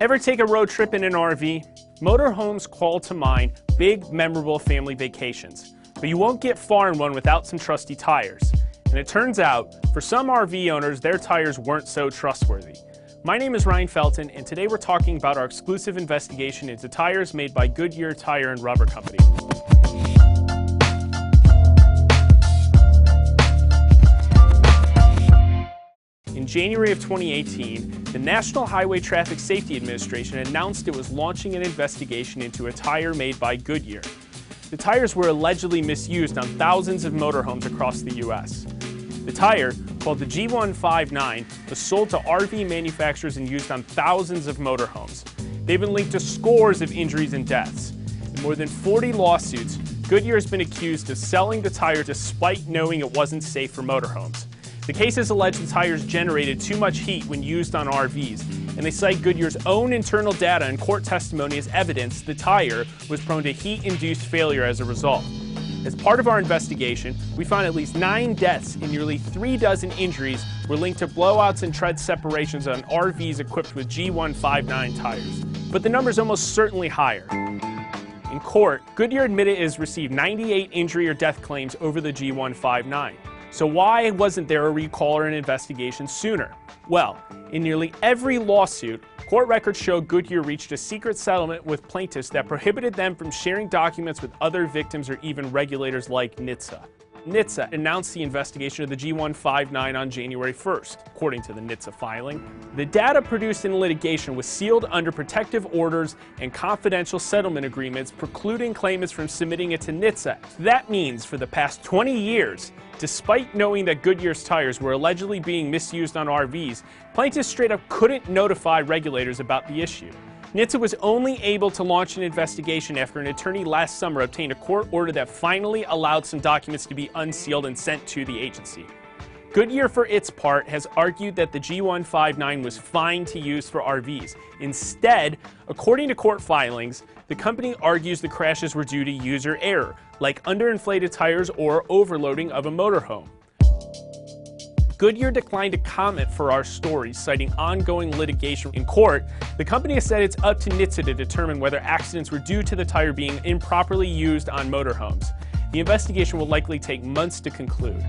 Ever take a road trip in an RV? Motorhomes call to mind big, memorable family vacations. But you won't get far in one without some trusty tires. And it turns out, for some RV owners, their tires weren't so trustworthy. My name is Ryan Felton, and today we're talking about our exclusive investigation into tires made by Goodyear Tire and Rubber Company. In January of 2018, the National Highway Traffic Safety Administration announced it was launching an investigation into a tire made by Goodyear. The tires were allegedly misused on thousands of motorhomes across the U.S. The tire, called the G159, was sold to RV manufacturers and used on thousands of motorhomes. They've been linked to scores of injuries and deaths. In more than 40 lawsuits, Goodyear has been accused of selling the tire despite knowing it wasn't safe for motorhomes. The cases allege the tires generated too much heat when used on RVs, and they cite Goodyear's own internal data and court testimony as evidence the tire was prone to heat-induced failure as a result. As part of our investigation, we found at least 9 deaths and nearly 3 dozen injuries were linked to blowouts and tread separations on RVs equipped with G159 tires. But the number is almost certainly higher. In court, Goodyear admitted it has received 98 injury or death claims over the G159. So why wasn't there a recall or an investigation sooner? Well, in nearly every lawsuit, court records show Goodyear reached a secret settlement with plaintiffs that prohibited them from sharing documents with other victims or even regulators like NHTSA. NHTSA announced the investigation of the G159 on January 1st, according to the NHTSA filing. The data produced in litigation was sealed under protective orders and confidential settlement agreements precluding claimants from submitting it to NHTSA. That means for the past 20 years, despite knowing that Goodyear's tires were allegedly being misused on RVs, plaintiffs straight up couldn't notify regulators about the issue. NHTSA was only able to launch an investigation after an attorney last summer obtained a court order that finally allowed some documents to be unsealed and sent to the agency. Goodyear, for its part, has argued that the G159 was fine to use for RVs. Instead, according to court filings, the company argues the crashes were due to user error, like underinflated tires or overloading of a motorhome. Goodyear declined to comment for our story, citing ongoing litigation in court. The company has said it's up to NHTSA to determine whether accidents were due to the tire being improperly used on motorhomes. The investigation will likely take months to conclude.